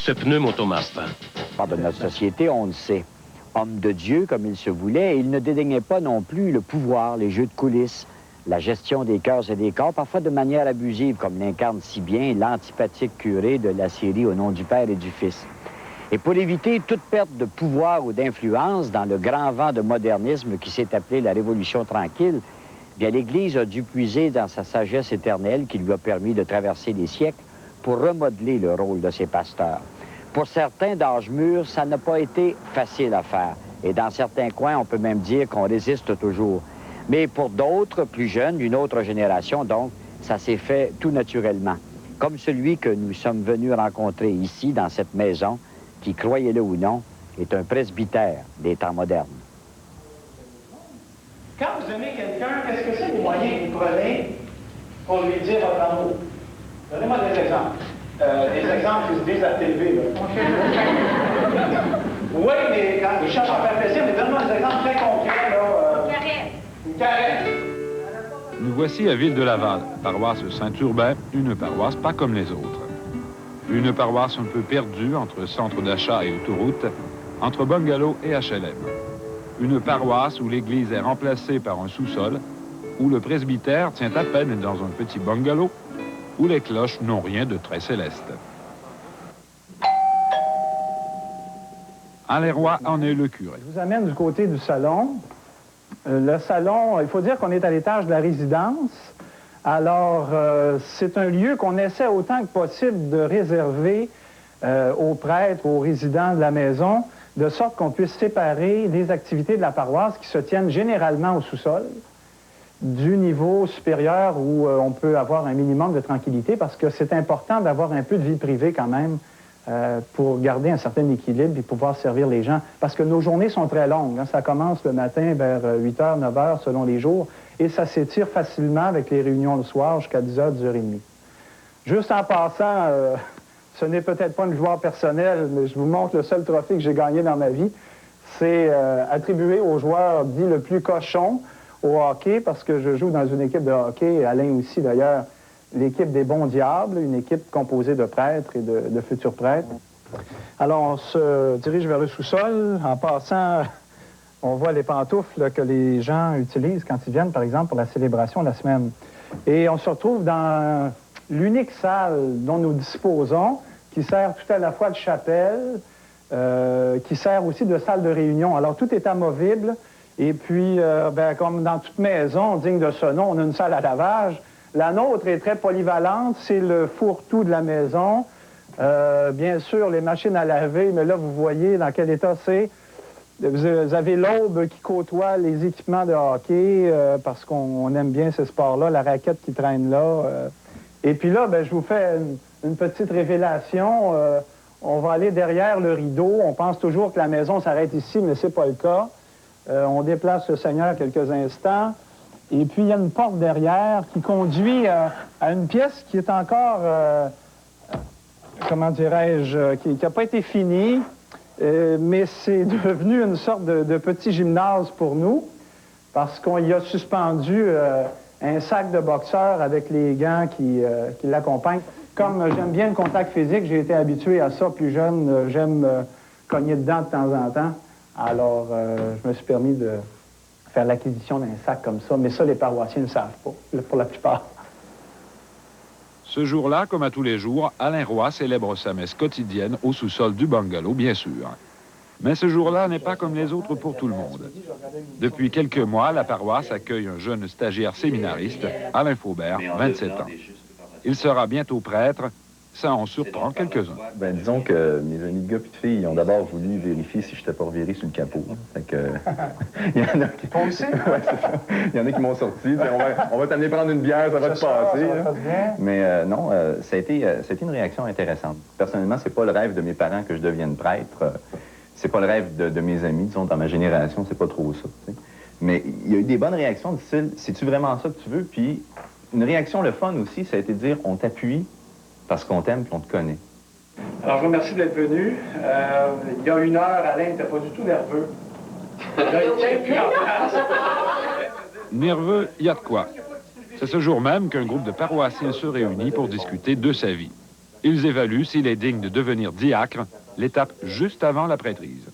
Ce pneumotomaste. De notre société, on le sait. Homme de Dieu, comme il se voulait, il ne dédaignait pas non plus le pouvoir, les jeux de coulisses, la gestion des cœurs et des corps, parfois de manière abusive, comme l'incarne si bien l'antipathique curé de la série Au nom du Père et du Fils. Et pour éviter toute perte de pouvoir ou d'influence dans le grand vent de modernisme qui s'est appelé la Révolution tranquille, bien l'Église a dû puiser dans sa sagesse éternelle qui lui a permis de traverser les siècles pour remodeler le rôle de ses pasteurs. Pour certains d'âge mûr, ça n'a pas été facile à faire. Et dans certains coins, on peut même dire qu'on résiste toujours. Mais pour d'autres, plus jeunes, une autre génération, donc, ça s'est fait tout naturellement. Comme celui que nous sommes venus rencontrer ici, dans cette maison, qui, croyez-le ou non, est un presbytère des temps modernes. Quand vous aimez quelqu'un, qu'est-ce que c'est les moyens que vous prenez pour lui dire votre amour? Donnez-moi des exemples. Des exemples qui se disent à la télé, là. Oui, mais quand je cherche à faire plaisir, mais donne-moi des exemples très concrets, là. Une caresse. Nous voici à Ville-de-Laval, paroisse Saint-Urbain, une paroisse pas comme les autres. Une paroisse un peu perdue entre centre d'achat et autoroute, entre bungalow et HLM. Une paroisse où l'église est remplacée par un sous-sol, où le presbytère tient à peine dans un petit bungalow, où les cloches n'ont rien de très céleste. Alain Roy en est le curé. Je vous amène du côté du salon. Le salon, il faut dire qu'on est à l'étage de la résidence. Alors, c'est un lieu qu'on essaie autant que possible de réserver aux prêtres, aux résidents de la maison, de sorte qu'on puisse séparer les activités de la paroisse qui se tiennent généralement au sous-sol, du niveau supérieur où on peut avoir un minimum de tranquillité, parce que c'est important d'avoir un peu de vie privée quand même pour garder un certain équilibre et pouvoir servir les gens. Parce que nos journées sont très longues. Hein. Ça commence le matin vers 8h, 9h selon les jours, et ça s'étire facilement avec les réunions le soir jusqu'à 10h, 10h30. Juste en passant, ce n'est peut-être pas une gloire personnelle, mais je vous montre le seul trophée que j'ai gagné dans ma vie. C'est attribué au joueur dit le plus cochon au hockey, parce que je joue dans une équipe de hockey, Alain aussi d'ailleurs, l'équipe des Bons Diables, une équipe composée de prêtres et de futurs prêtres. Alors on se dirige vers le sous-sol. En passant, on voit les pantoufles là, que les gens utilisent quand ils viennent, par exemple, pour la célébration de la semaine. Et on se retrouve dans l'unique salle dont nous disposons, qui sert tout à la fois de chapelle, qui sert aussi de salle de réunion. Alors tout est amovible. Et puis, comme dans toute maison digne de ce nom, on a une salle à lavage. La nôtre est très polyvalente, c'est le fourre-tout de la maison. Bien sûr, les machines à laver, mais là, vous voyez dans quel état c'est. Vous avez l'aube qui côtoie les équipements de hockey, parce qu'on aime bien ce sport-là, la raquette qui traîne là. Et puis là, je vous fais une petite révélation. On va aller derrière le rideau. On pense toujours que la maison s'arrête ici, mais c'est pas le cas. On déplace le Seigneur quelques instants. Et puis, il y a une porte derrière qui conduit à une pièce qui est encore, comment dirais-je, qui n'a pas été finie, mais c'est devenu une sorte de petit gymnase pour nous, parce qu'on y a suspendu un sac de boxeur avec les gants qui l'accompagnent. Comme j'aime bien le contact physique, j'ai été habitué à ça plus jeune, j'aime cogner dedans de temps en temps. Alors, je me suis permis de faire l'acquisition d'un sac comme ça, mais ça, les paroissiens ne savent pas, pour la plupart. Ce jour-là, comme à tous les jours, Alain Roy célèbre sa messe quotidienne au sous-sol du bungalow, bien sûr. Mais ce jour-là n'est pas comme les autres pour tout le monde. Depuis quelques mois, la paroisse accueille un jeune stagiaire séminariste, Alain Faubert, 27 ans. Il sera bientôt prêtre. Ça en surprend quelques-uns. Disons que mes amis de gars et de filles ont d'abord voulu vérifier si je n'étais pas reviré sur le capot. Fait que, il y en a qui... On sait? Ouais, c'est ça. Il y en a qui m'ont sorti. On va t'amener prendre une bière, ça va te passer. Mais non, ça a été une réaction intéressante. Personnellement, c'est pas le rêve de mes parents que je devienne prêtre. C'est pas le rêve de mes amis. Disons, dans ma génération, c'est pas trop ça. T'sais. Mais il y a eu des bonnes réactions du style, c'est-tu vraiment ça que tu veux? Puis une réaction, le fun aussi, ça a été de dire, on t'appuie parce qu'on t'aime et qu'on te connaît. Alors, je vous remercie d'être venu. Il y a une heure, Alain n'était pas du tout nerveux. Là, il tient plus en place. Nerveux, il y a de quoi. C'est ce jour même qu'un groupe de paroissiens se réunit pour discuter de sa vie. Ils évaluent s'il est digne de devenir diacre, l'étape juste avant la prêtrise.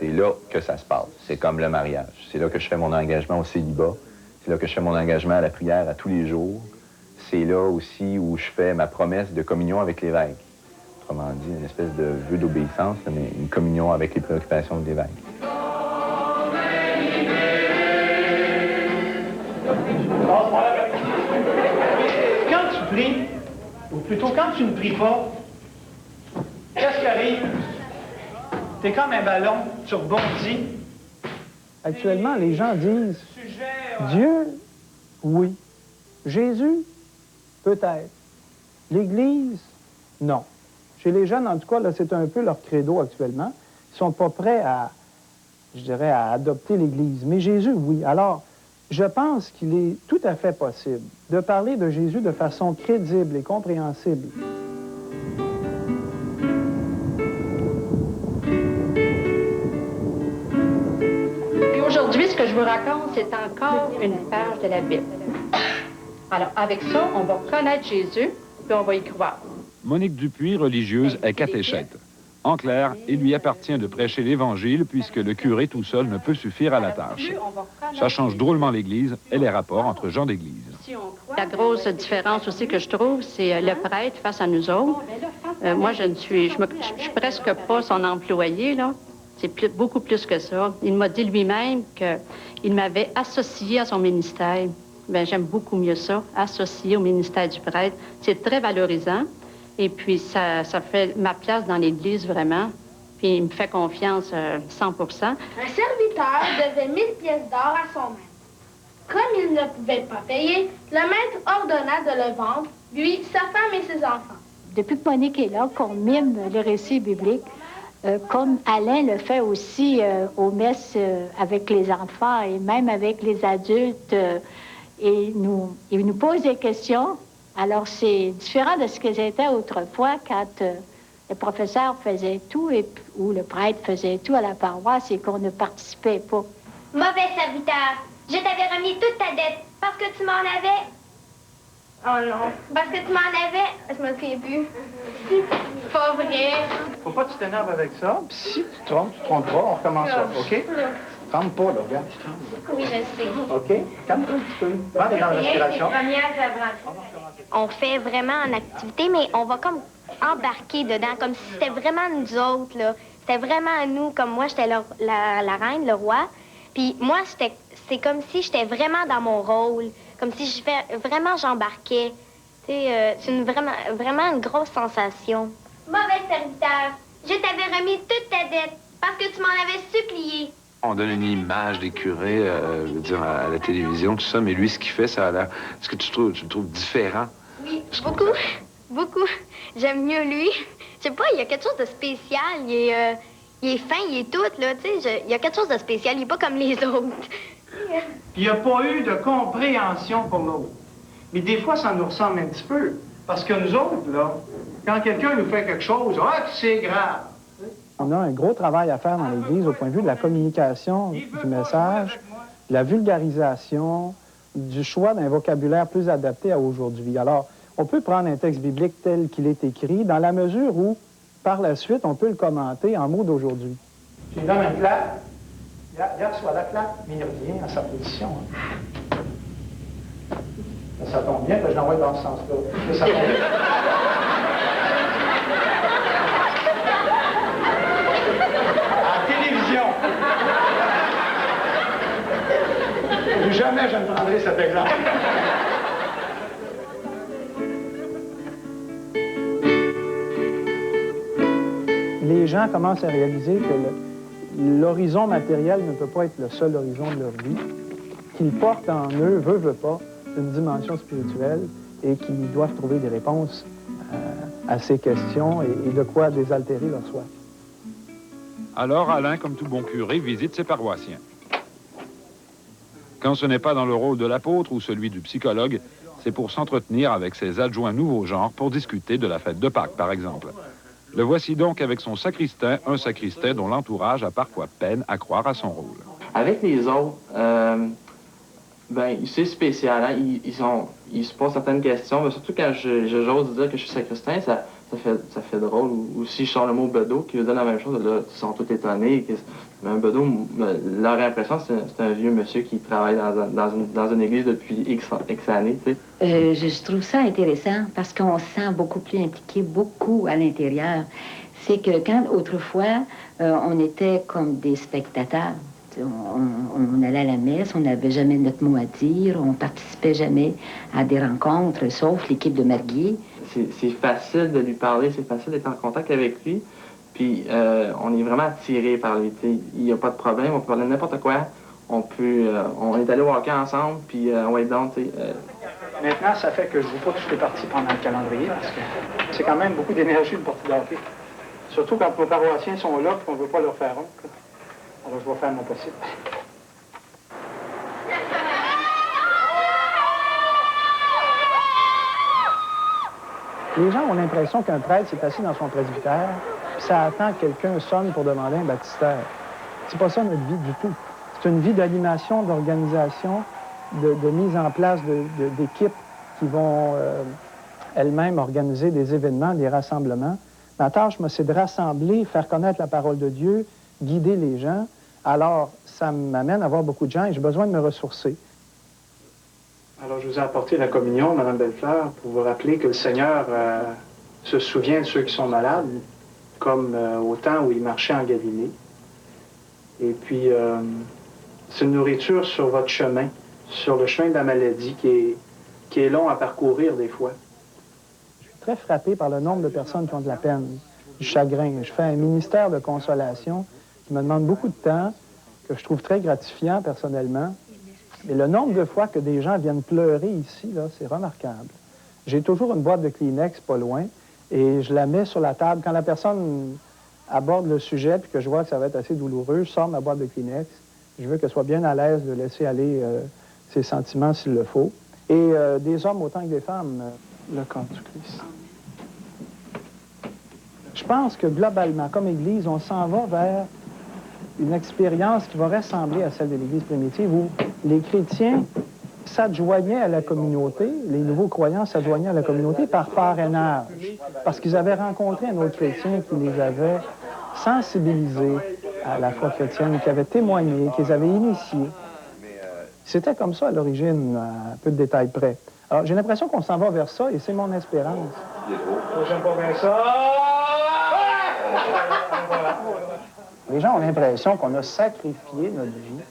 C'est là que ça se passe. C'est comme le mariage. C'est là que je fais mon engagement au célibat. C'est là que je fais mon engagement à la prière à tous les jours. C'est là aussi où je fais ma promesse de communion avec l'évêque. Autrement dit, une espèce de vœu d'obéissance, mais une communion avec les préoccupations de l'évêque. Quand tu pries, ou plutôt quand tu ne pries pas, qu'est-ce qui arrive? T'es comme un ballon, tu rebondis. Actuellement, les gens disent Dieu, oui. Jésus, peut-être. L'Église, non. Chez les jeunes, en tout cas, là, c'est un peu leur credo actuellement. Ils ne sont pas prêts à, je dirais, à adopter l'Église. Mais Jésus, oui. Alors, je pense qu'il est tout à fait possible de parler de Jésus de façon crédible et compréhensible. Et aujourd'hui, ce que je vous raconte, c'est encore une page de la Bible. Alors, avec ça, on va connaître Jésus, puis on va y croire. Monique Dupuis, religieuse, est catéchète. En clair, il lui appartient de prêcher l'Évangile puisque le curé tout seul ne peut suffire à la tâche. Ça change drôlement l'Église et les rapports entre gens d'Église. La grosse différence aussi que je trouve, c'est le prêtre face à nous autres. Moi, je suis presque pas son employé, là. C'est beaucoup plus que ça. Il m'a dit lui-même qu'il m'avait associé à son ministère. Bien, j'aime beaucoup mieux ça, associé au ministère du prêtre. C'est très valorisant. Et puis, ça fait ma place dans l'Église, vraiment. Puis, il me fait confiance 100%. Un serviteur devait 1000 pièces d'or à son maître. Comme il ne pouvait pas payer, le maître ordonna de le vendre, lui, sa femme et ses enfants. Depuis que Monique est là, qu'on mime les récits bibliques, comme Alain le fait aussi aux messes avec les enfants et même avec les adultes, et il nous pose des questions. Alors, c'est différent de ce que c'était autrefois quand le professeur faisait tout ou le prêtre faisait tout à la paroisse et qu'on ne participait pas. Mauvais serviteur, je t'avais remis toute ta dette parce que tu m'en avais... Oh non, parce que tu m'en avais... Je me souviens plus. Pas vrai. Faut pas que tu t'énerves avec ça. Puis si tu te trompes pas, on recommence ça, OK? Trempe pas, là, regarde. Oui, je sais. OK? Calme-toi un petit peu. Prends des grandes respirations. On fait vraiment en activité, mais on va comme embarquer dedans, comme si c'était vraiment nous autres, là. C'était vraiment nous, comme moi, j'étais la reine, le roi. Puis moi, c'est comme si j'étais vraiment dans mon rôle, comme si vraiment j'embarquais. C'est vraiment une grosse sensation. Mauvais serviteur, je t'avais remis toute ta dette parce que tu m'en avais supplié. On donne une image des curés, je veux dire, à la télévision, tout ça, mais lui, ce qu'il fait, ça a l'air... Est-ce que tu le trouves différent? Oui, beaucoup, beaucoup. J'aime mieux lui. Je sais pas, il y a quelque chose de spécial. Il est fin, il est tout, là, tu sais. Il y a quelque chose de spécial. Il est pas comme les autres. Il n'y a pas eu de compréhension pour l'autre. Mais des fois, ça nous ressemble un petit peu. Parce que nous autres, là, quand quelqu'un nous fait quelque chose, c'est grave. On a un gros travail à faire dans l'Église au point de vue de la communication du message, de la vulgarisation, du choix d'un vocabulaire plus adapté à aujourd'hui. Alors, on peut prendre un texte biblique tel qu'il est écrit dans la mesure où, par la suite, on peut le commenter en mots d'aujourd'hui. Je lui donne un clap. Regarde, soit la clap, mais il revient à sa position. Hein. Ça tombe bien, que je l'envoie dans ce sens-là. Ça tombe bien. Jamais je ne prendrai cet exemple. Les gens commencent à réaliser que l'horizon matériel ne peut pas être le seul horizon de leur vie, qu'ils portent en eux, veut pas, une dimension spirituelle et qu'ils doivent trouver des réponses à ces questions et de quoi désaltérer leur soif. Alors, Alain, comme tout bon curé, visite ses paroissiens. Quand ce n'est pas dans le rôle de l'apôtre ou celui du psychologue, c'est pour s'entretenir avec ses adjoints nouveaux genres pour discuter de la fête de Pâques, par exemple. Le voici donc avec son sacristain, un sacristain dont l'entourage a parfois peine à croire à son rôle. Avec les autres, c'est spécial. Hein? Ils se posent certaines questions, mais surtout quand j'ose dire que je suis sacristain, ça fait drôle. Ou si je sors le mot bedeau, qui veut dire la même chose, là, ils sont tous étonnés. Mais un bedeau, leur impression, c'est un vieux monsieur qui travaille dans une église depuis X années, tu sais. Je trouve ça intéressant parce qu'on se sent beaucoup plus impliqué, beaucoup à l'intérieur. C'est que quand, autrefois, on était comme des spectateurs. On allait à la messe, on n'avait jamais notre mot à dire, on participait jamais à des rencontres, sauf l'équipe de Marguier. C'est facile de lui parler, c'est facile d'être en contact avec lui. Puis on est vraiment attiré par lui. Il n'y a pas de problème, on peut parler de n'importe quoi. On est allé walker ensemble, puis on va être dans, tu sais. Maintenant, ça fait que je ne joue pas toutes les parties pendant le calendrier, parce que c'est quand même beaucoup d'énergie de partie de hockey. Surtout quand nos paroissiens sont là, et qu'on ne veut pas leur faire honte. Alors, je vais faire mon possible. Les gens ont l'impression qu'un prêtre s'est assis dans son presbytère, puis ça attend que quelqu'un sonne pour demander un baptistère. C'est pas ça notre vie du tout. C'est une vie d'animation, d'organisation, de mise en place d'équipes qui vont elles-mêmes organiser des événements, des rassemblements. Ma tâche, moi, c'est de rassembler, faire connaître la parole de Dieu, guider les gens. Alors, ça m'amène à voir beaucoup de gens et j'ai besoin de me ressourcer. Alors, je vous ai apporté la communion, Mme Bellefleur, pour vous rappeler que le Seigneur se souvient de ceux qui sont malades, comme au temps où il marchait en Galilée. Et puis, c'est une nourriture sur votre chemin, sur le chemin de la maladie qui est long à parcourir des fois. Je suis très frappé par le nombre de personnes qui ont de la peine, du chagrin. Je fais un ministère de consolation qui me demande beaucoup de temps, que je trouve très gratifiant personnellement. Et le nombre de fois que des gens viennent pleurer ici, là, c'est remarquable. J'ai toujours une boîte de Kleenex pas loin et je la mets sur la table. Quand la personne aborde le sujet puis que je vois que ça va être assez douloureux, je sors ma boîte de Kleenex. Je veux qu'elle soit bien à l'aise de laisser aller ses sentiments s'il le faut. Et des hommes autant que des femmes, le corps du Christ. Je pense que globalement, comme Église, on s'en va vers une expérience qui va ressembler à celle de l'Église primitive où les chrétiens s'adjoignaient à la communauté, les nouveaux croyants s'adjoignaient à la communauté par parrainage, parce qu'ils avaient rencontré un autre chrétien qui les avait sensibilisés à la foi chrétienne, qui avait témoigné, qui les avait initiés. C'était comme ça à l'origine, à peu de détails près. Alors, j'ai l'impression qu'on s'en va vers ça et c'est mon espérance. J'aime pas bien ça! Les gens ont l'impression qu'on a sacrifié notre vie.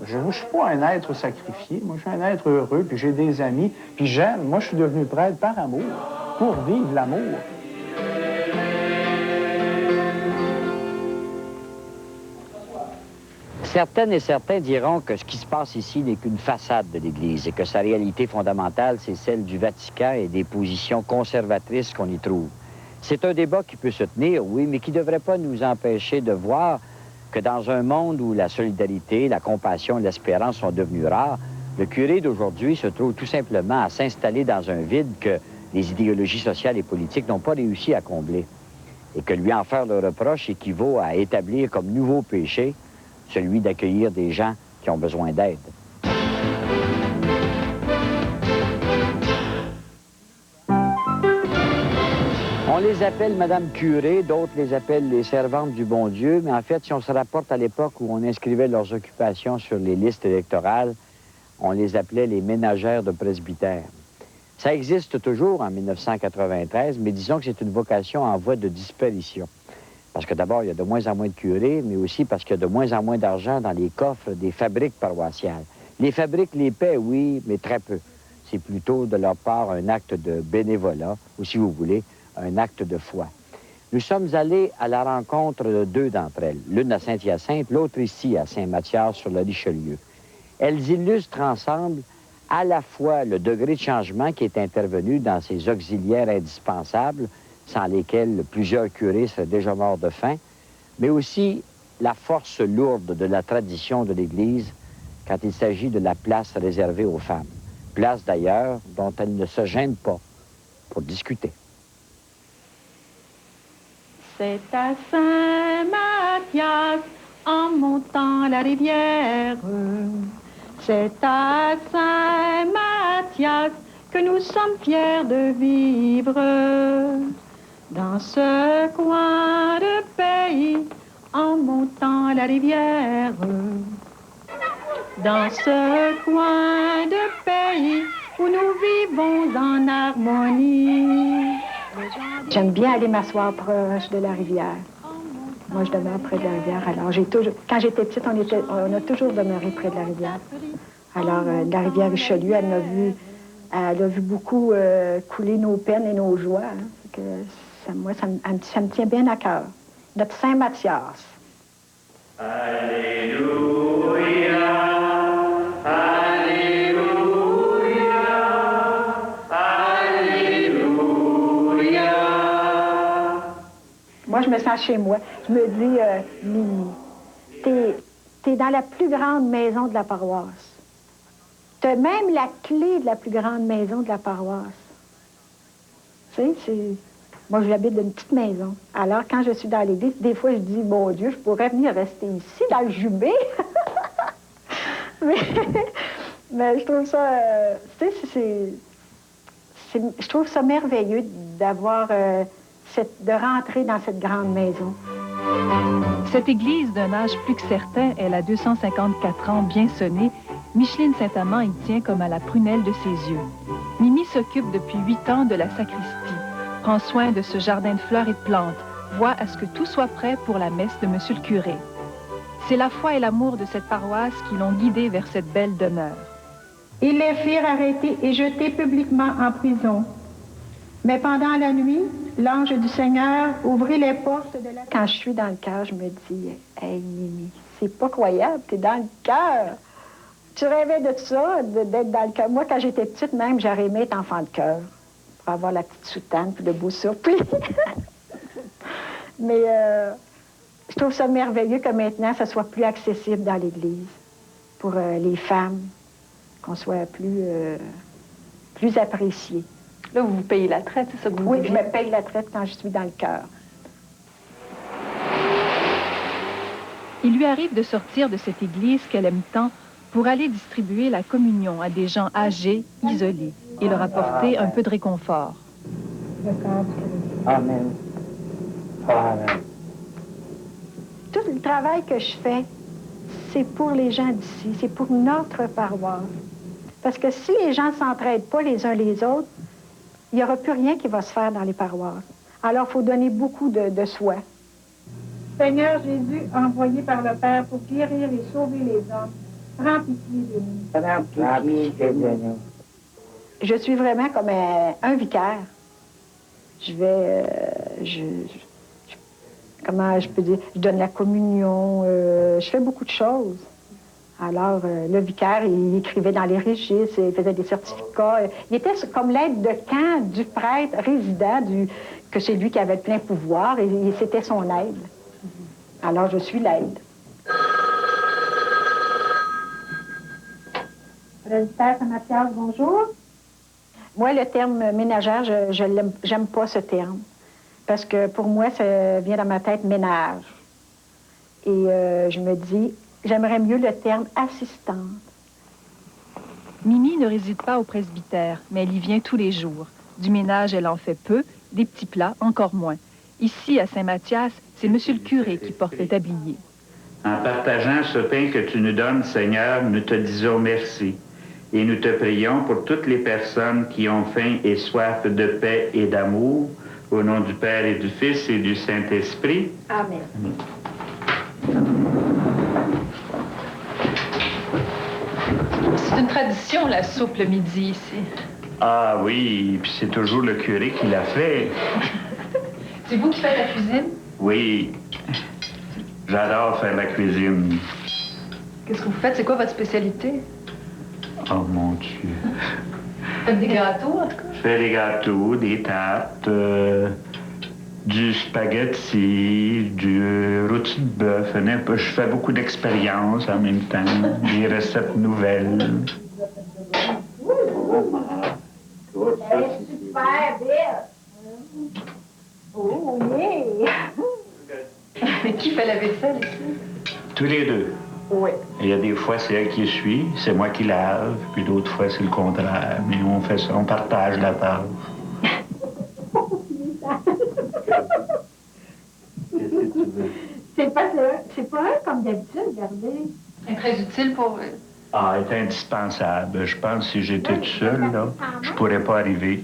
Je ne suis pas un être sacrifié. Moi, je suis un être heureux, puis j'ai des amis, puis j'aime. Moi, je suis devenu prêtre par amour, pour vivre l'amour. Certaines et certains diront que ce qui se passe ici n'est qu'une façade de l'Église et que sa réalité fondamentale, c'est celle du Vatican et des positions conservatrices qu'on y trouve. C'est un débat qui peut se tenir, oui, mais qui ne devrait pas nous empêcher de voir que dans un monde où la solidarité, la compassion et l'espérance sont devenues rares, le curé d'aujourd'hui se trouve tout simplement à s'installer dans un vide que les idéologies sociales et politiques n'ont pas réussi à combler. Et que lui en faire le reproche équivaut à établir comme nouveau péché celui d'accueillir des gens qui ont besoin d'aide. On les appelle Madame Curé, d'autres les appellent les servantes du bon Dieu, mais en fait, si on se rapporte à l'époque où on inscrivait leurs occupations sur les listes électorales, on les appelait les ménagères de presbytère. Ça existe toujours en 1993, mais disons que c'est une vocation en voie de disparition. Parce que d'abord, il y a de moins en moins de curés, mais aussi parce qu'il y a de moins en moins d'argent dans les coffres des fabriques paroissiales. Les fabriques les paient, oui, mais très peu. C'est plutôt de leur part un acte de bénévolat, ou si vous voulez, un acte de foi. Nous sommes allés à la rencontre de deux d'entre elles, l'une à Saint-Hyacinthe, l'autre ici à Saint-Mathias sur le Richelieu. Elles illustrent ensemble à la fois le degré de changement qui est intervenu dans ces auxiliaires indispensables, sans lesquels plusieurs curés seraient déjà morts de faim, mais aussi la force lourde de la tradition de l'Église quand il s'agit de la place réservée aux femmes. Place d'ailleurs dont elles ne se gênent pas pour discuter. C'est à Saint-Mathias, en montant la rivière. C'est à Saint-Mathias que nous sommes fiers de vivre. Dans ce coin de pays, en montant la rivière. Dans ce coin de pays où nous vivons en harmonie. J'aime bien aller m'asseoir proche de la rivière. Moi, je demeure près de la rivière. Alors, quand j'étais petite, on a toujours demeuré près de la rivière. Alors, la rivière Richelieu, elle a vu beaucoup couler nos peines et nos joies. Hein. Que moi, ça me tient bien à cœur. Notre Saint-Mathias. Alléluia, Alléluia, Alléluia. Moi, je me sens chez moi. Je me dis, Mimi, t'es dans la plus grande maison de la paroisse. T'as même la clé de la plus grande maison de la paroisse. Tu sais, moi, j'habite dans une petite maison. Alors, quand je suis dans l'église, des fois, je dis, mon Dieu, je pourrais venir rester ici, dans le jubé. mais je trouve ça, tu sais, je trouve ça merveilleux d'avoir, de rentrer dans cette grande maison. Cette église d'un âge plus que certain, elle a 254 ans bien sonnés. Micheline Saint-Amand y tient comme à la prunelle de ses yeux. Mimi s'occupe depuis 8 ans de la sacristie, prend soin de ce jardin de fleurs et de plantes, voit à ce que tout soit prêt pour la messe de Monsieur le curé. C'est la foi et l'amour de cette paroisse qui l'ont guidée vers cette belle demeure. Ils les firent arrêter et jeter publiquement en prison. Mais pendant la nuit, l'ange du Seigneur ouvrit les portes de la... Quand je suis dans le cœur, je me dis, hey Mimi, c'est pas croyable, t'es dans le cœur. Tu rêvais de ça, d'être dans le cœur. Moi, quand j'étais petite, même, j'aurais aimé être enfant de cœur pour avoir la petite soutane puis le beau surplis. Mais je trouve ça merveilleux que maintenant, ça soit plus accessible dans l'Église pour les femmes, qu'on soit plus appréciées. Là, vous payez la traite, c'est ça que vous Oui, dites? je me paye la traite quand je suis dans le cœur. Il lui arrive de sortir de cette église qu'elle aime tant pour aller distribuer la communion à des gens âgés, isolés, et leur apporter un peu de réconfort. Amen. Amen. Tout le travail que je fais, c'est pour les gens d'ici, c'est pour notre paroisse. Parce que si les gens ne s'entraident pas les uns les autres, il n'y aura plus rien qui va se faire dans les paroisses. Alors, il faut donner beaucoup de soi. Seigneur Jésus, envoyé par le Père pour guérir et sauver les hommes, prends pitié de nous. Prends pitié de nous. Je suis vraiment comme un vicaire. Comment je peux dire? Je donne la communion, je fais beaucoup de choses. Alors, le vicaire, il écrivait dans les registres, il faisait des certificats. Il était comme l'aide de camp du prêtre résident, que c'est lui qui avait plein pouvoir, et c'était son aide. Alors, je suis l'aide. Presbytère Saint-Mathias, bonjour. Moi, le terme ménagère, j'aime pas ce terme. Parce que pour moi, ça vient dans ma tête ménage. Et je me dis, j'aimerais mieux le terme assistante. Mimi ne réside pas au presbytère, mais elle y vient tous les jours. Du ménage, elle en fait peu, des petits plats, encore moins. Ici, à Saint-Mathias, c'est Monsieur le curé qui porte le tablier. En partageant ce pain que tu nous donnes, Seigneur, nous te disons merci. Et nous te prions pour toutes les personnes qui ont faim et soif de paix et d'amour, au nom du Père et du Fils et du Saint-Esprit. Amen. C'est une tradition, la soupe le midi, ici. Ah oui, puis c'est toujours le curé qui l'a fait. C'est vous qui faites la cuisine? Oui, j'adore faire la cuisine. Qu'est-ce que vous faites? C'est quoi votre spécialité? Oh mon Dieu. Vous faites des gâteaux, en tout cas? Je fais des gâteaux, des tartes, du spaghetti, du rôti de bœuf. Je fais beaucoup d'expériences en même temps, des recettes nouvelles. Elle est super belle. Oh, yeah! Mais qui fait la vaisselle ici? Tous les deux. Oui. Il y a des fois, c'est elle qui essuie, c'est moi qui lave, puis d'autres fois, c'est le contraire. Mais on fait ça, on partage la tâche. C'est pas un comme d'habitude, regardez. C'est très utile pour... Ah, elle est indispensable. Je pense que si j'étais tout seul, là, je pourrais pas arriver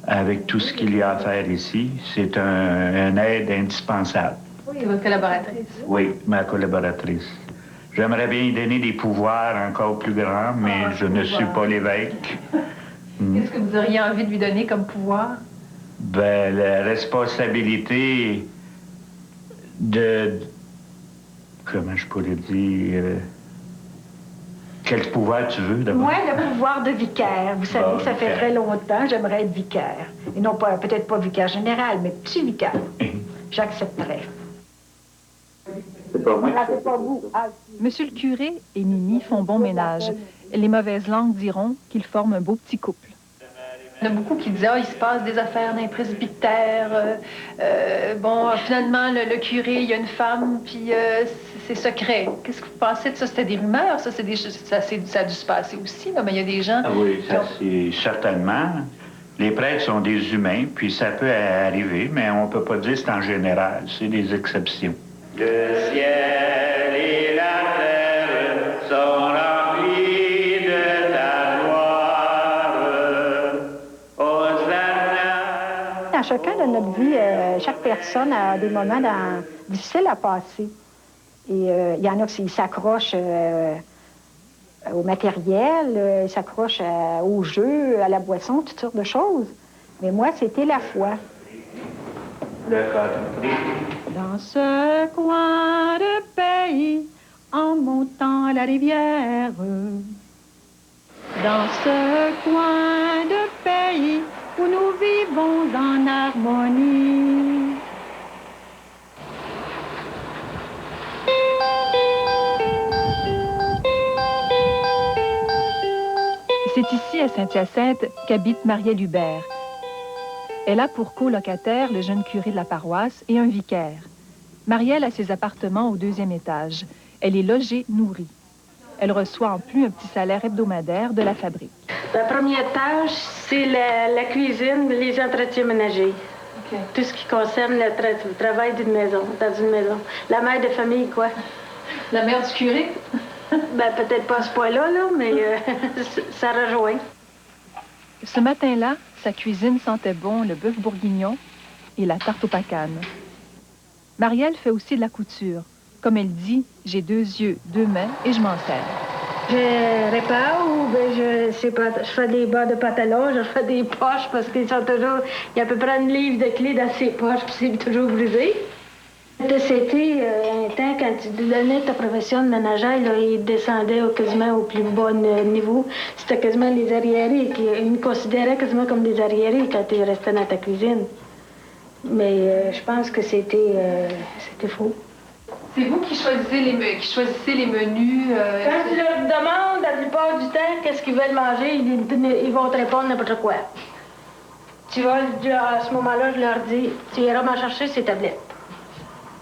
avec tout ce qu'il y a à faire ici. C'est un aide indispensable. Oui, votre collaboratrice. Oui, ma collaboratrice. J'aimerais bien lui donner des pouvoirs encore plus grands, mais je ne suis pas l'évêque. Qu'est-ce que vous auriez envie de lui donner comme pouvoir? Ben, la responsabilité de... Comment je pourrais dire... Quel pouvoir tu veux, d'abord? Moi, le pouvoir de vicaire. Vous savez, ça fait très longtemps, j'aimerais être vicaire. Et non pas, peut-être pas vicaire général, mais petit vicaire. J'accepterais. C'est pas moi. C'est pas vous. Monsieur le curé et Mimi font bon ménage. Les mauvaises langues diront qu'ils forment un beau petit couple. Il y en a beaucoup qui disent « Ah, il se passe des affaires dans les presbytères. Bon, finalement, le curé, il y a une femme, puis c'est secret. » Qu'est-ce que vous pensez de ça? C'était des rumeurs, ça, ça a dû se passer aussi, là, mais il y a des gens... Ah oui, ça, c'est certainement. Les prêtres sont des humains, puis ça peut arriver, mais on peut pas dire que c'est en général. C'est des exceptions. Le ciel et la terre sont remplis de ta gloire. Hosanna. Dans chacun de notre vie, chaque personne a des moments difficiles à passer. Et il y en a qui s'accrochent au matériel, ils s'accrochent au jeu, à la boisson, toutes sortes de choses. Mais moi, c'était la foi. Le code. Dans ce coin de pays, en montant la rivière, dans ce coin de pays où nous vivons en harmonie. C'est ici, à Saint-Hyacinthe, qu'habite Marielle Hubert. Elle a pour colocataire le jeune curé de la paroisse et un vicaire. Marielle a ses appartements au 2e étage. Elle est logée, nourrie. Elle reçoit en plus un petit salaire hebdomadaire de la fabrique. La première tâche, c'est la cuisine, les entretiens ménagers. Okay. Tout ce qui concerne le travail d'une maison, dans une maison. La mère de famille, quoi. La mère du curé? Ben, peut-être pas à ce point-là, là, mais ça rejoint. Ce matin-là, sa cuisine sentait bon le bœuf bourguignon et la tarte aux pacanes. Marielle fait aussi de la couture. Comme elle dit, j'ai 2 yeux, 2 mains et je m'en sers. Je répare ou je fais des bas de pantalon, je fais des poches parce qu'ils sont toujours... Il y a à peu près 1 livre de clés dans ces poches, puis c'est toujours brisé. C'était un temps, quand tu donnais ta profession de ménagère, là, il descendait quasiment au plus bas niveau. C'était quasiment les arriérés. Ils me considéraient quasiment comme des arriérés quand ils restaient dans ta cuisine. Mais je pense que c'était faux. C'est vous qui choisissez les menus? Quand tu leur demandes, la plupart du temps, qu'est-ce qu'ils veulent manger, ils vont te répondre n'importe quoi. Tu vois, à ce moment-là, je leur dis, tu iras m'en chercher ces tablettes.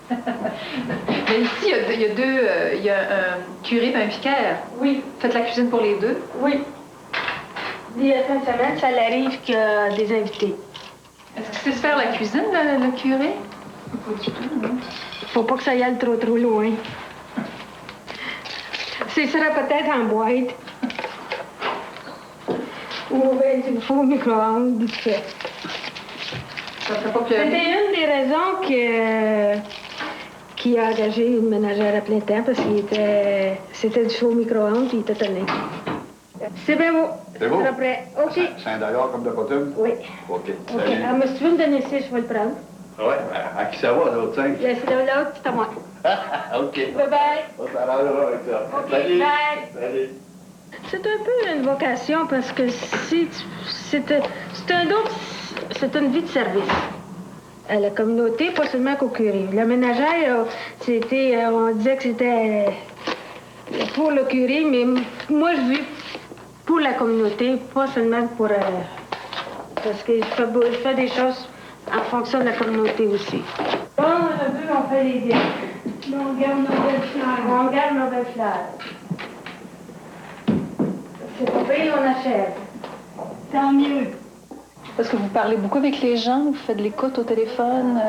Mais ici, il y a un curé et un vicaire. Oui. Faites la cuisine pour les 2? Oui. La fin de semaine, ça arrive qu'il y a des invités. Est-ce que c'est se faire la cuisine, le curé? Pas du tout, non. Faut pas que ça aille trop loin. Ce sera peut-être en boîte. Ou du four micro-ondes, vite fait. C'était une des raisons qui a engagé une ménagère à plein temps, parce qu'il c'était du four micro-ondes, puis il était tonné. C'est bien beau. C'est beau? C'est prêt. OK. C'est un dollar comme de coutume? Oui. OK. OK. Alors, mais si tu veux me donner 6, je vais le prendre. Oui, à qui ça va, l'autre 5? C'est l'autre, c'est à moi. OK. Bye-bye. On s'arrangera avec ça. OK, Salut. bye. Salut. C'est un peu une vocation parce que c'est une vie de service à la communauté, pas seulement qu'au curé. La ménagère, on disait que c'était pour le curé, mais moi je vis pour la communauté, pas seulement pour... parce que je fais des choses en fonction de la communauté aussi. Bon, on fait les biens. On garde nos belles fleurs. On garde nos belles fleurs. C'est pas pire, on achète. Tant mieux. Parce que vous parlez beaucoup avec les gens, vous faites de l'écoute au téléphone?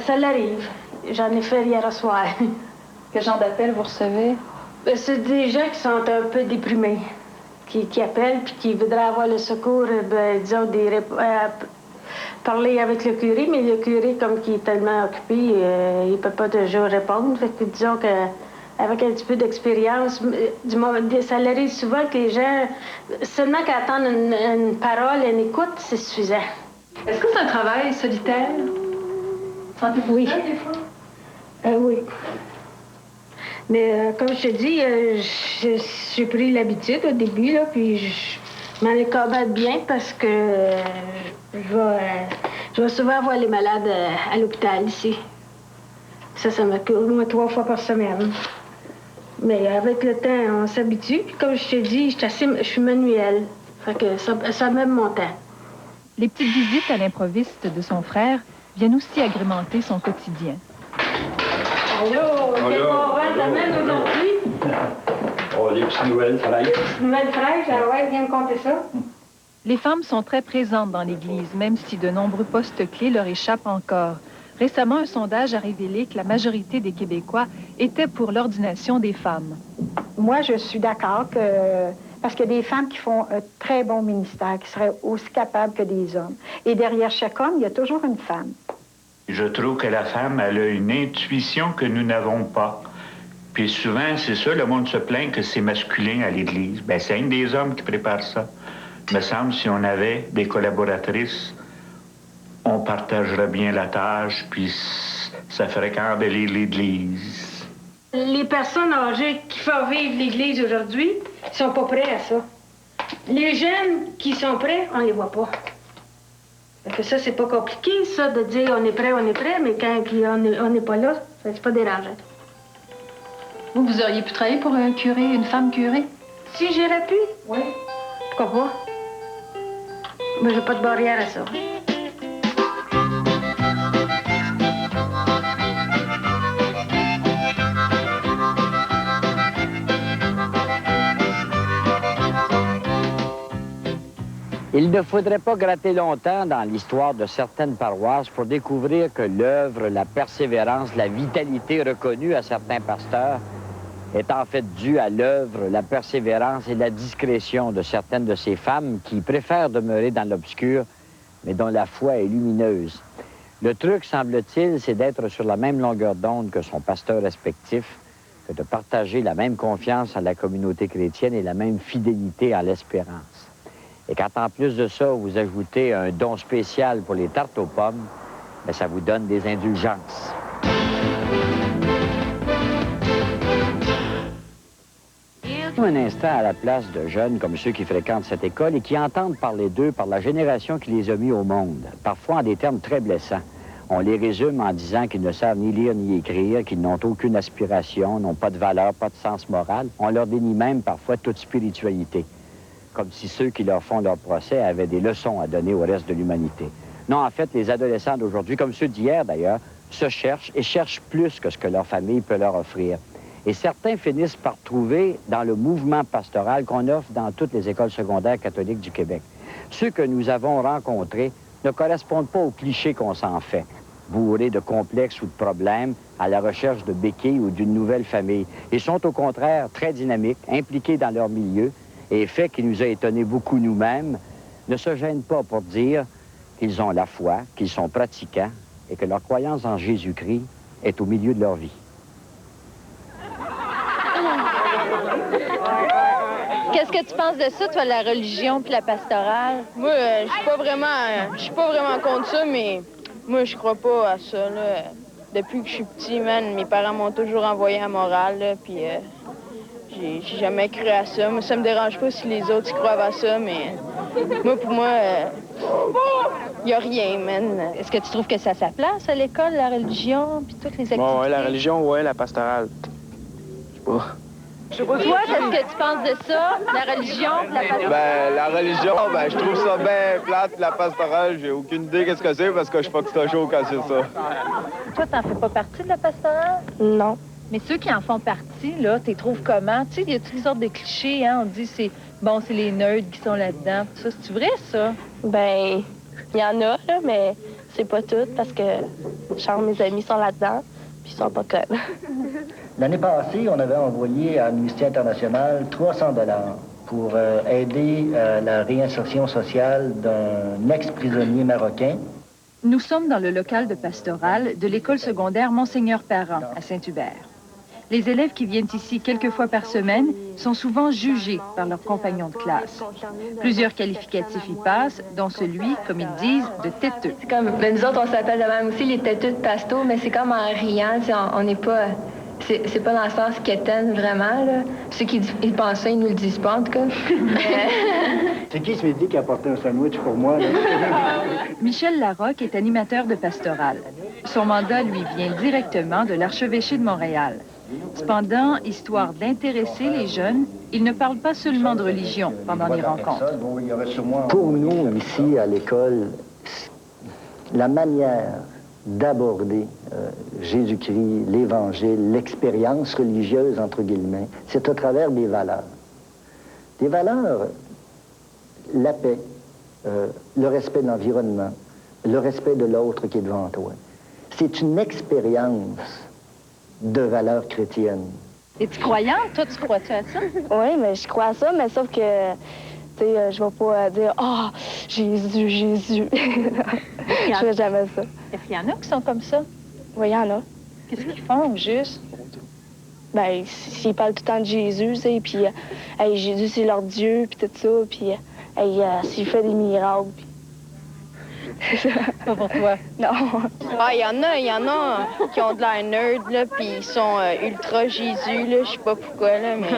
Ça l'arrive. J'en ai fait hier soir. Quel genre d'appel vous recevez? C'est des gens qui sont un peu déprimés, qui appellent puis qui voudraient avoir le secours, disons, parler avec le curé, mais le curé, comme qui est tellement occupé, il ne peut pas toujours répondre. Fait que disons qu'avec un petit peu d'expérience, ça arrive souvent que les gens, seulement qu'à attendre une parole, une écoute, c'est suffisant. Est-ce que c'est un travail solitaire? Sentez-vous Oui. seul, des fois? Oui. Mais comme je te dis, j'ai pris l'habitude au début, là, puis je m'en accomode bien parce que je vais souvent voir les malades à l'hôpital ici. Ça me coûte au moins 3 fois par semaine. Mais avec le temps, on s'habitue. Puis comme je te dis, je suis manuelle. Fait que ça m'aime mon temps. Les petites visites à l'improviste de son frère viennent aussi agrémenter son quotidien. Allô, t'es pas heureux de même aujourd'hui? Oh, les petites nouvelles fraîches. Les petites nouvelles fraîches, ah ouais, viens me compter ça. Les femmes sont très présentes dans l'Église, même si de nombreux postes clés leur échappent encore. Récemment, un sondage a révélé que la majorité des Québécois étaient pour l'ordination des femmes. Moi, je suis d'accord parce qu'il y a des femmes qui font un très bon ministère, qui seraient aussi capables que des hommes. Et derrière chaque homme, il y a toujours une femme. Je trouve que la femme, elle a une intuition que nous n'avons pas. Puis souvent, c'est ça, le monde se plaint que c'est masculin à l'Église. Bien, c'est un des hommes qui prépare ça. Il me semble, si on avait des collaboratrices, on partagerait bien la tâche, puis ça ferait qu'embellir l'Église. Les personnes âgées qui font vivre l'Église aujourd'hui sont pas prêts à ça. Les jeunes qui sont prêts, on les voit pas. Fait que ça, c'est pas compliqué, ça, de dire on est prêt, mais quand on n'est pas là, c'est pas dérangeant. Vous auriez pu travailler pour un curé, une femme curée? Si j'aurais pu? Oui. Pourquoi pas? Mais j'ai pas de barrière à ça. Il ne faudrait pas gratter longtemps dans l'histoire de certaines paroisses pour découvrir que l'œuvre, la persévérance, la vitalité reconnue à certains pasteurs est en fait due à l'œuvre, la persévérance et la discrétion de certaines de ces femmes qui préfèrent demeurer dans l'obscur, mais dont la foi est lumineuse. Le truc, semble-t-il, c'est d'être sur la même longueur d'onde que son pasteur respectif, que de partager la même confiance à la communauté chrétienne et la même fidélité à l'espérance. Et quand en plus de ça, vous ajoutez un don spécial pour les tartes aux pommes, bien, ça vous donne des indulgences. Un instant à la place de jeunes comme ceux qui fréquentent cette école et qui entendent parler d'eux par la génération qui les a mis au monde, parfois en des termes très blessants. On les résume en disant qu'ils ne savent ni lire ni écrire, qu'ils n'ont aucune aspiration, n'ont pas de valeur, pas de sens moral. On leur dénie même parfois toute spiritualité, comme si ceux qui leur font leur procès avaient des leçons à donner au reste de l'humanité. Non, en fait, les adolescents d'aujourd'hui, comme ceux d'hier d'ailleurs, se cherchent et cherchent plus que ce que leur famille peut leur offrir. Et certains finissent par trouver dans le mouvement pastoral qu'on offre dans toutes les écoles secondaires catholiques du Québec. Ceux que nous avons rencontrés ne correspondent pas aux clichés qu'on s'en fait, bourrés de complexes ou de problèmes, à la recherche de béquilles ou d'une nouvelle famille. Ils sont au contraire très dynamiques, impliqués dans leur milieu, et fait qui nous a étonnés beaucoup nous-mêmes, ne se gênent pas pour dire qu'ils ont la foi, qu'ils sont pratiquants et que leur croyance en Jésus-Christ est au milieu de leur vie. Qu'est-ce que tu penses de ça, toi, la religion puis la pastorale? Moi, je suis pas vraiment contre ça, mais moi, je crois pas à ça, là. Depuis que je suis petit, man, mes parents m'ont toujours envoyé à morale, là, puis j'ai jamais cru à ça. Moi, ça me dérange pas si les autres y croient à ça, mais moi, pour moi, y a rien, man. Est-ce que tu trouves que ça a sa place à l'école, la religion, puis toutes les activités? Bon, ouais, la religion, ouais, la pastorale. Je sais pas. Toi, qu'est-ce que tu penses de ça, la religion, la pastorale? Ben, la religion, ben, je trouve ça bien plate, la pastorale. J'ai aucune idée qu'est-ce que c'est parce que je suis pas que c'est chaud quand c'est ça. Toi, t'en fais pas partie de la pastorale? Non. Mais ceux qui en font partie, là, t'es trouves comment? Tu sais, il y a toutes sortes de clichés, hein? On dit c'est bon, c'est les nerds qui sont là-dedans. Ça, c'est vrai, ça? Ben, il y en a, là, mais c'est pas tout parce que, genre, mes amis sont là-dedans. puis ils sont pas connes. L'année passée, on avait envoyé à Amnesty International 300 $ pour aider la réinsertion sociale d'un ex-prisonnier marocain. Nous sommes dans le local de pastoral de l'école secondaire Monseigneur Parent à Saint-Hubert. Les élèves qui viennent ici quelques fois par semaine sont souvent jugés par leurs compagnons de classe. Plusieurs qualificatifs y passent, dont celui, comme ils disent, de têteux. C'est comme, nous autres, on s'appelle de même aussi les têteux de pasto, mais c'est comme en riant, on n'est pas... C'est pas dans le sens quétaine, vraiment, là. Ceux qui ils pensent ça, ils nous le disent pas, en tout cas. C'est qui ce midi qui a apporté un sandwich pour moi, là? Michel Larocque est animateur de pastoral. Son mandat lui vient directement de l'archevêché de Montréal. Cependant, histoire d'intéresser les jeunes, il ne parle pas seulement de religion pendant les rencontres. Pour nous, ici, à l'école, la manière d'aborder Jésus-Christ, l'Évangile, l'expérience religieuse, entre guillemets, c'est à travers des valeurs. Des valeurs, la paix, le respect de l'environnement, le respect de l'autre qui est devant toi. C'est une expérience de valeurs chrétiennes. Es-tu croyante? Toi, tu crois-tu à ça? Oui, mais je crois à ça, mais sauf que, tu sais, je vais pas dire « Ah, oh, Jésus, Jésus! » Je fais jamais ça. Est-ce qu'il y en a qui sont comme ça? Oui, il y en a. Qu'est-ce qu'ils font, juste? Ben, s'ils parlent tout le temps de Jésus, tu sais, puis hey, Jésus, c'est leur Dieu, puis tout ça, puis hey, s'il fait des miracles, puis... Pas pour toi. Non. Ah, il y en a qui ont de l'air nerd, là, puis ils sont ultra Jésus, là, je sais pas pourquoi, là, mais...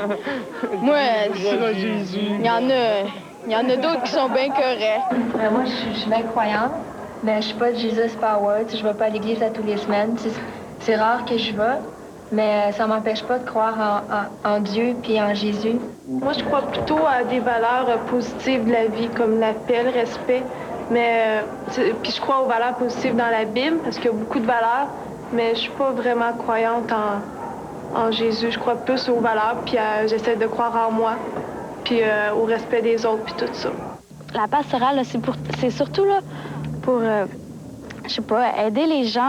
Moi, il y en a d'autres qui sont bien corrects. Moi, je suis bien croyante, mais je suis pas de Jesus Power, je vais pas à l'église à tous les semaines. C'est rare que je vais, mais ça m'empêche pas de croire en Dieu puis en Jésus. Moi, je crois plutôt à des valeurs positives de la vie, comme la paix, le respect. Mais puis je crois aux valeurs positives dans la Bible, parce qu'il y a beaucoup de valeurs, mais je suis pas vraiment croyante en Jésus. Je crois plus aux valeurs, puis j'essaie de croire en moi, puis au respect des autres, puis tout ça. La pastorale, c'est surtout là, pour, je sais pas, aider les gens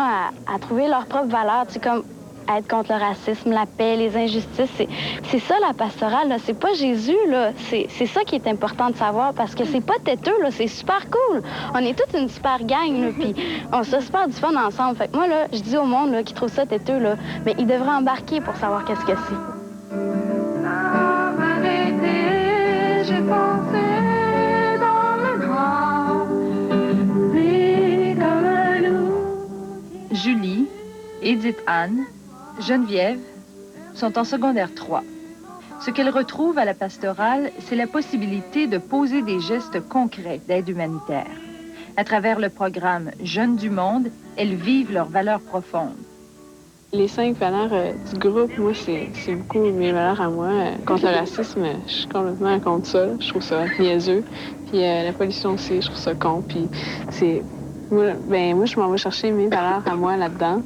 à trouver leurs propres valeurs, tu sais, comme être contre le racisme, la paix, les injustices. C'est ça, la pastorale, là. C'est pas Jésus, là. C'est ça qui est important de savoir, parce que c'est pas têteux, là. C'est super cool. On est toute une super gang, là, puis on se super du fun ensemble. Fait que moi, là, je dis au monde, là, qui trouve ça têteux, là, mais ils devraient embarquer pour savoir qu'est-ce que c'est. J'ai pensé dans le noir, pris comme un loup. Julie, Edith Anne, Geneviève sont en secondaire 3. Ce qu'elles retrouvent à la pastorale, c'est la possibilité de poser des gestes concrets d'aide humanitaire. À travers le programme Jeunes du monde, elles vivent leurs valeurs profondes. Les 5 valeurs du groupe, moi, c'est beaucoup mes valeurs à moi. Contre le racisme, je suis complètement contre ça. Je trouve ça niaiseux. Puis la pollution aussi, je trouve ça con. Puis c'est... Moi, je m'en vais chercher mes valeurs à moi là-dedans.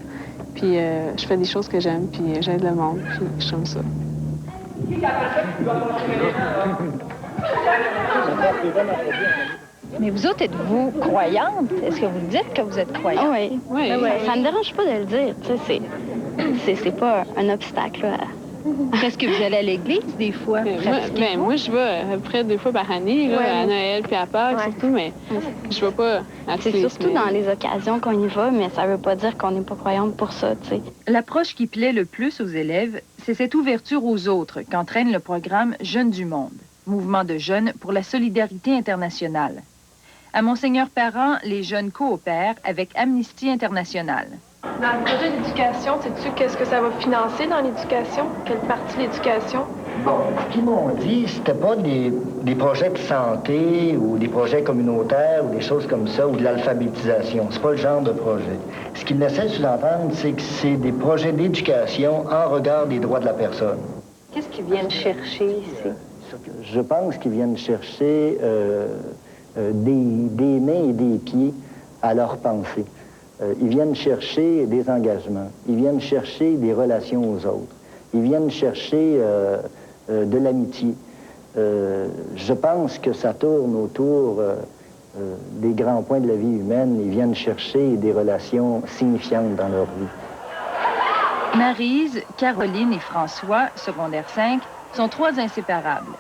Puis je fais des choses que j'aime, puis j'aide le monde, puis je trouve ça. Mais vous autres, êtes-vous croyantes? Est-ce que vous dites que vous êtes croyantes? Oui. Ça me dérange pas de le dire. Tu sais, c'est pas un obstacle, là. Est-ce que vous allez à l'église des fois? Moi, je vais à peu près 2 fois par année, là, à Noël puis à Pâques, surtout, mais je vais pas à toutes les semaines. C'est surtout dans les occasions qu'on y va, mais ça veut pas dire qu'on n'est pas croyante pour ça, tu sais. L'approche qui plaît le plus aux élèves, c'est cette ouverture aux autres qu'entraîne le programme Jeunes du monde, mouvement de jeunes pour la solidarité internationale. À Monseigneur Parent, les jeunes coopèrent avec Amnesty International. Dans le projet d'éducation, sais-tu qu'est-ce que ça va financer dans l'éducation? Quelle partie de l'éducation? Bon, ce qu'ils m'ont dit, c'était pas des projets de santé ou des projets communautaires ou des choses comme ça, ou de l'alphabétisation. C'est pas le genre de projet. Ce qu'ils essaient de sous-entendre, c'est que c'est des projets d'éducation en regard des droits de la personne. Qu'est-ce qu'ils viennent chercher ici? Je pense qu'ils viennent chercher des mains et des pieds à leur pensée. Ils viennent chercher des engagements. Ils viennent chercher des relations aux autres. Ils viennent chercher de l'amitié. Je pense que ça tourne autour des grands points de la vie humaine. Ils viennent chercher des relations signifiantes dans leur vie. Maryse, Caroline et François, secondaire 5, sont 3 inséparables.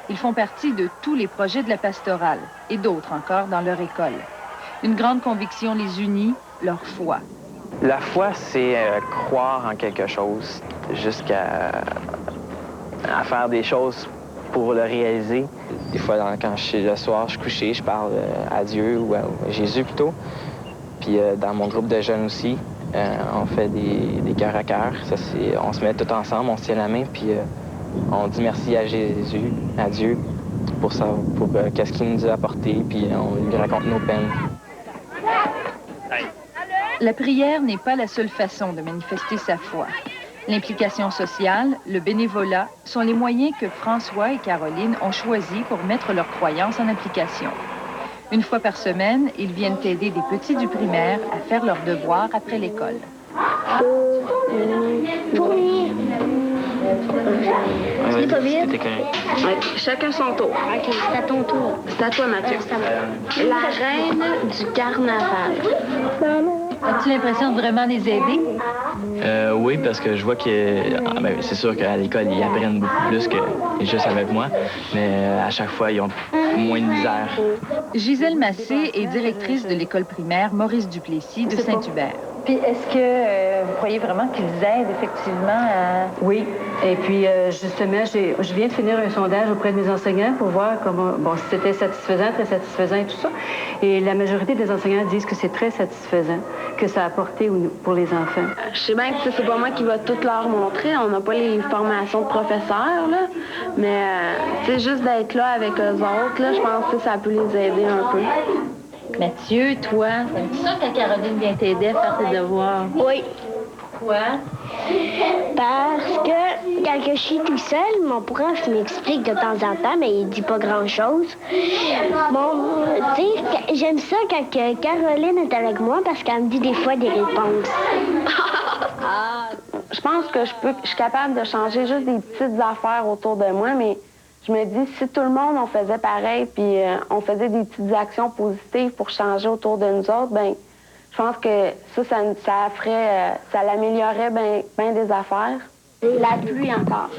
Ils font partie de tous les projets de la pastorale et d'autres encore dans leur école. Une grande conviction les unit, leur foi. La foi, c'est croire en quelque chose jusqu'à faire des choses pour le réaliser. Des fois, quand le soir, je suis couché, je parle à Dieu ou à Jésus plutôt. Puis dans mon groupe de jeunes aussi, on fait des cœurs à cœur. On se met tout ensemble, on se tient la main, puis on dit merci à Jésus, à Dieu, pour qu'est-ce qu'il nous a apporté, puis on lui raconte nos peines. La prière n'est pas la seule façon de manifester sa foi. L'implication sociale, le bénévolat sont les moyens que François et Caroline ont choisis pour mettre leur croyance en application. Une fois par semaine, ils viennent aider des petits du primaire à faire leurs devoirs après l'école. C'est pas vite? Ouais. Chacun son tour. OK, c'est à ton tour. C'est à toi, Mathieu. La reine du carnaval. As-tu l'impression de vraiment les aider? Oui, parce que je vois que... c'est sûr qu'à l'école, ils apprennent beaucoup plus que juste avec moi, mais à chaque fois, ils ont moins de misère. Gisèle Massé est directrice de l'école primaire Maurice Duplessis de Saint-Hubert. Puis est-ce que vous croyez vraiment qu'ils aident effectivement à... Oui. Et puis, justement, je viens de finir un sondage auprès de mes enseignants pour voir comment, si c'était satisfaisant, très satisfaisant et tout ça. Et la majorité des enseignants disent que c'est très satisfaisant, que ça a apporté pour les enfants. Je sais bien que c'est pas moi qui va tout leur montrer. On n'a pas les formations de professeurs, là. Mais, juste d'être là avec eux autres, là, je pense que ça peut les aider un peu. Mathieu, toi, t'aimes-tu ça quand Caroline vient t'aider à faire tes devoirs? Oui. Pourquoi? Parce que quand je suis tout seul, mon prof m'explique de temps en temps, mais il dit pas grand-chose. Bon, tu sais, j'aime ça quand Caroline est avec moi parce qu'elle me dit des fois des réponses. Je pense que je suis capable de changer juste des petites affaires autour de moi, mais je me dis, si tout le monde, on faisait pareil, puis on faisait des petites actions positives pour changer autour de nous autres, ben je pense que ça l'améliorerait bien des affaires. La pluie encore.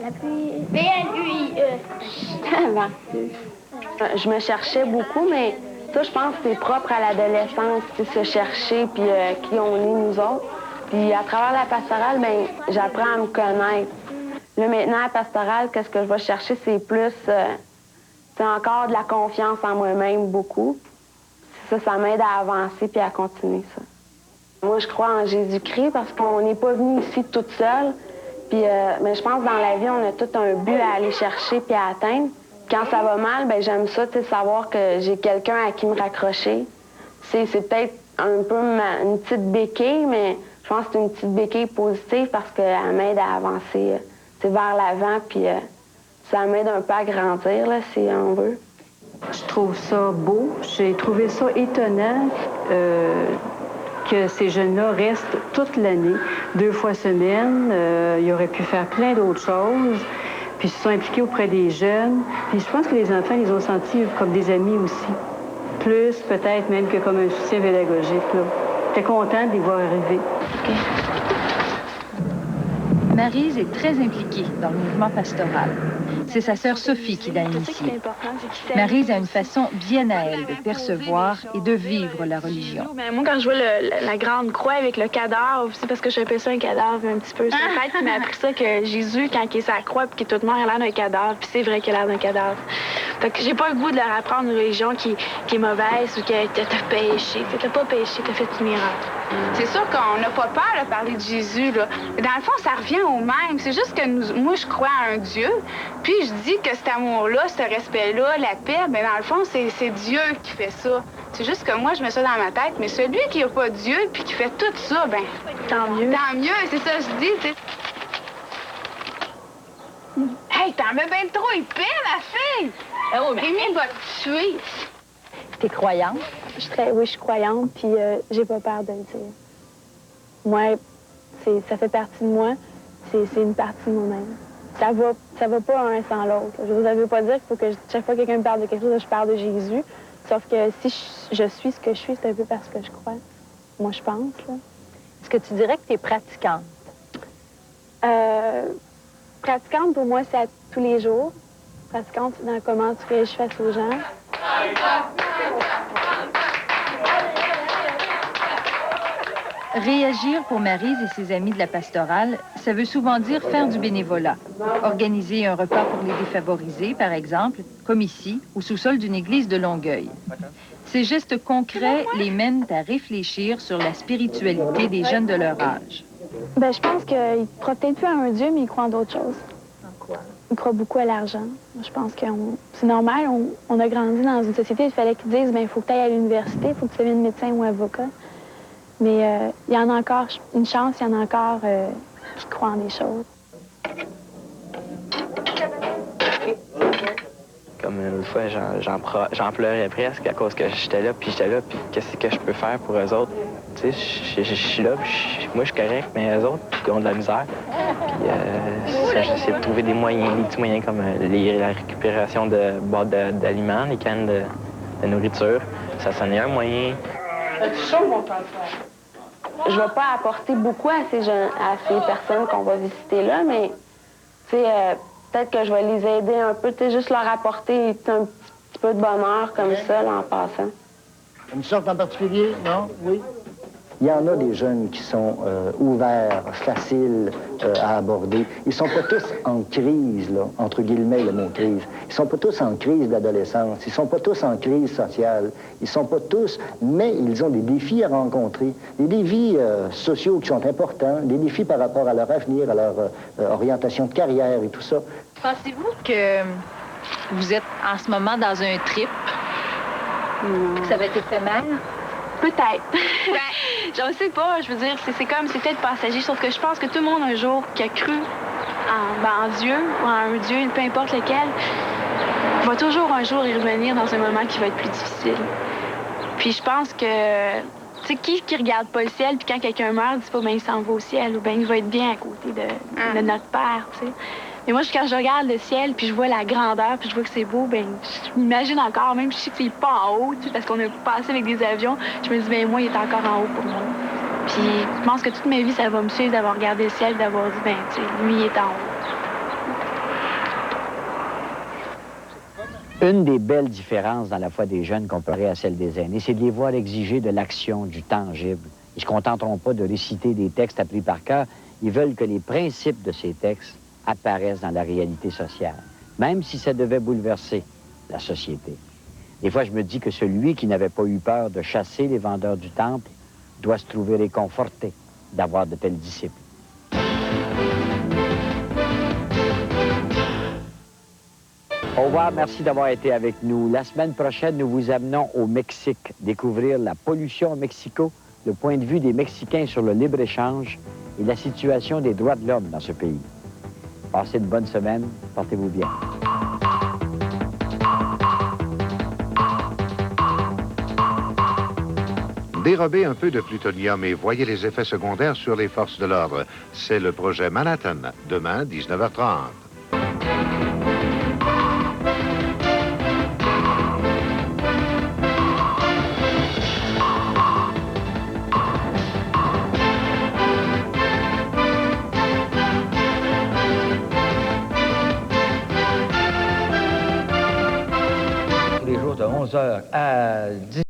La pluie... B-L-U-I-E. Je me cherchais beaucoup, mais ça, je pense que c'est propre à l'adolescence, se chercher, puis qui on est, nous autres. Puis à travers la pastorale, ben j'apprends à me connaître. Là, maintenant, à la pastorale, qu'est-ce que je vais chercher, c'est plus... c'est encore de la confiance en moi-même, beaucoup. Ça m'aide à avancer puis à continuer, ça. Moi, je crois en Jésus-Christ parce qu'on n'est pas venu ici toute seule. Puis, mais je pense que dans la vie, on a tout un but à aller chercher puis à atteindre. Quand ça va mal, ben j'aime ça, savoir que j'ai quelqu'un à qui me raccrocher. C'est peut-être un peu une petite béquille, mais je pense que c'est une petite béquille positive parce qu'elle m'aide à avancer vers l'avant, puis ça m'aide un peu à grandir, là, si on veut. Je trouve ça beau. J'ai trouvé ça étonnant que ces jeunes-là restent toute l'année, 2 fois semaine. Ils auraient pu faire plein d'autres choses. Puis ils se sont impliqués auprès des jeunes. Puis je pense que les enfants, ils ont senti comme des amis aussi. Plus peut-être même que comme un soutien pédagogique. J'étais contente de les voir arriver. Okay. Maryse est très impliquée dans le mouvement pastoral. C'est sa sœur Sophie qui l'a initiée. Maryse a une façon bien à elle de percevoir et de vivre la religion. Moi, quand je vois la grande croix avec le cadavre, c'est parce que j'appelle ça un cadavre un petit peu sur la tête, qui m'a appris ça que Jésus, quand il est sur la croix puis qu'il est tout noir, il a l'air d'un cadavre, puis c'est vrai qu'il a l'air d'un cadavre. Fait que j'ai pas le goût de leur apprendre une religion qui est mauvaise ou que t'as péché. T'as pas péché, t'as fait une miracle. C'est sûr qu'on n'a pas peur de parler de Jésus, là. Dans le fond, ça revient au même. C'est juste que moi, je crois à un Dieu, puis je dis que cet amour-là, ce respect-là, la paix, bien, dans le fond, c'est Dieu qui fait ça. C'est juste que moi, je mets ça dans ma tête, mais celui qui n'a pas Dieu puis qui fait tout ça, ben tant mieux. Tant mieux, c'est ça que je dis, tu sais. Hey, t'en mets bien trop épais, ma fille! Oh, mais... Rémi va te tuer. T'es croyante? Oui, je suis croyante, puis j'ai pas peur de le dire. Moi, ça fait partie de moi, c'est une partie de moi-même. Ça va pas un sans l'autre. Ça veut pas dire qu'il faut que chaque fois que quelqu'un me parle de quelque chose, je parle de Jésus. Sauf que si je suis ce que je suis, c'est un peu parce que je crois. Moi, je pense, là. Est-ce que tu dirais que tu es pratiquante? Pratiquante, pour moi, c'est à tous les jours. Pratiquante, c'est dans comment tu réagis face aux gens. Réagir pour Maryse et ses amis de la pastorale, ça veut souvent dire faire du bénévolat. Organiser un repas pour les défavorisés, par exemple, comme ici, au sous-sol d'une église de Longueuil. Ces gestes concrets les mènent à réfléchir sur la spiritualité des jeunes de leur âge. Ben, je pense qu'ils ne croient peut-être plus à un Dieu, mais ils croient en d'autres choses. En quoi? Ils croient beaucoup à l'argent. Je pense que c'est normal. On a grandi dans une société, il fallait qu'ils disent, ben, il faut que tu ailles à l'université, il faut que tu deviennes médecin ou avocat. Mais il y en a encore, une chance, il y en a encore qui croient en des choses. Comme une fois, j'en pleurais presque à cause que j'étais là, puis qu'est-ce que je peux faire pour eux autres? Tu sais, je suis là, puis moi, je suis correct, mais eux autres, ils ont de la misère. Puis j'essaie de trouver des moyens, des petits moyens comme la récupération de boîtes d'aliments, les cannes de nourriture. Ça en est un moyen. Je ne vais pas apporter beaucoup à ces personnes qu'on va visiter là, mais peut-être que je vais les aider un peu, juste leur apporter un petit peu de bonheur comme ça là, en passant. Une sorte en particulier, non? Oui. Il y en a des jeunes qui sont ouverts, faciles à aborder. Ils sont pas tous en crise, là, entre guillemets, le mot crise. Ils sont pas tous en crise d'adolescence. Ils sont pas tous en crise sociale. Ils sont pas tous, mais ils ont des défis à rencontrer. Des défis sociaux qui sont importants, des défis par rapport à leur avenir, à leur orientation de carrière et tout ça. Pensez-vous que vous êtes en ce moment dans un trip? Que ça va être éphémère? Peut-être. Je ne sais pas. Je veux dire, c'est comme, c'est peut-être passager, sauf que je pense que tout le monde, un jour, qui a cru en Dieu, ou en un Dieu, peu importe lequel, va toujours un jour y revenir dans un moment qui va être plus difficile. Puis je pense que, tu sais, qui regarde pas le ciel, puis quand quelqu'un meurt, dit pas, ben il s'en va au ciel, ou ben il va être bien à côté de notre Père, tu sais. Mais moi, quand je regarde le ciel, puis je vois la grandeur, puis je vois que c'est beau, ben je m'imagine encore, même si je sais que c'est pas en haut, tu sais, parce qu'on a passé avec des avions, je me dis, ben moi, il est encore en haut pour moi. Puis je pense que toute ma vie, ça va me suivre d'avoir regardé le ciel, d'avoir dit, ben tu sais, lui, il est en haut. Une des belles différences dans la foi des jeunes comparée à celle des aînés, c'est de les voir exiger de l'action, du tangible. Ils ne se contenteront pas de réciter des textes appris par cœur, ils veulent que les principes de ces textes apparaissent dans la réalité sociale, même si ça devait bouleverser la société. Des fois, je me dis que celui qui n'avait pas eu peur de chasser les vendeurs du temple doit se trouver réconforté d'avoir de tels disciples. Au revoir, merci d'avoir été avec nous. La semaine prochaine, nous vous amenons au Mexique, découvrir la pollution au Mexico, le point de vue des Mexicains sur le libre-échange et la situation des droits de l'homme dans ce pays. Passez une bonne semaine, portez-vous bien. Dérobez un peu de plutonium et voyez les effets secondaires sur les forces de l'ordre. C'est le projet Manhattan, demain, 19h30. Les jours de 11h à 10h.